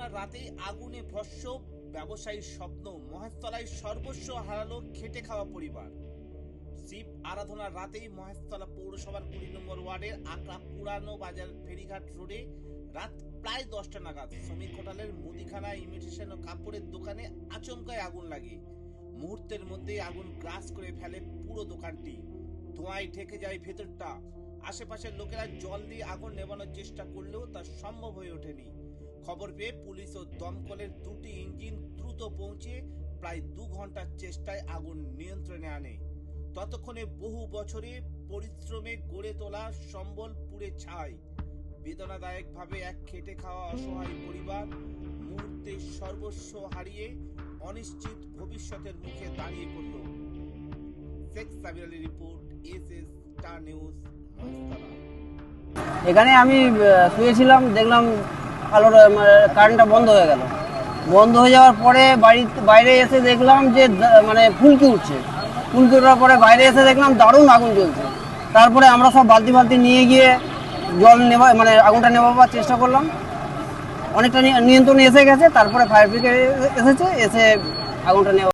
আরাধনার রাতেই আগুনে ভস্ম ব্যবসায়ীর স্বপ্ন, মহেশতলায় সর্বস্ব হারালো খেটে খাওয়া পরিবার। শিব আরাধনার রাতেই মহেশতলা পৌরসভার 20 নম্বর ওয়ার্ডের আকরা পুরানো বাজার ফেরিঘাট রোডে রাত প্রায় 10টা নাগাদ শ্রমিক হোটেলের মুদিখানা, ইমিটেশন ও কাপড়ের দোকানে আচমকায় আগুন লাগে। মুহূর্তের মধ্যেই আগুন গ্রাস করে ফেলে পুরো দোকানটি। ধোঁয়ায় ঢেকে যায় ভেতরটা। আশেপাশের লোকেরা জল দিয়ে আগুন নেভানোর চেষ্টা করলেও তা সম্ভব হয়ে ওঠেনি। খবর পেয়ে পুলিশ ও দমকলের 2টি ইঞ্জিন দ্রুত পৌঁছে প্রায় 2 ঘন্টার চেষ্টায় আগুন নিয়ন্ত্রণে আনে। ততক্ষণে বহু বছরে পরিশ্রমে গড়ে তোলা সম্বল পুড়ে ছাই। বেদনাদায়কভাবে এক খেটে খাওয়া অসহায় পরিবার মুহূর্তে সর্বস্ব হারিয়ে অনিশ্চিত ভবিষ্যতের মুখে দাঁড়িয়ে পড়ল। Sheikh Sabir Ali report, SS star news, Maheshtala. এখানে আমি শুয়েছিলাম, দেখলাম আলোর কারেন্টটা বন্ধ হয়ে গেল। বন্ধ হয়ে যাওয়ার পরে বাইরে এসে দেখলাম যে মানে ফুলকি উঠছে। ফুলকি ওঠার পরে বাইরে এসে দেখলাম দারুণ আগুন জ্বলছে। তারপরে আমরা সব বালতি নিয়ে গিয়ে জল আগুনটা নেভাবার চেষ্টা করলাম। অনেকটা নিয়ন্ত্রণে এসে গেছে। তারপরে ফায়ার ব্রিগেড এসেছে, এসে আগুনটা নেওয়া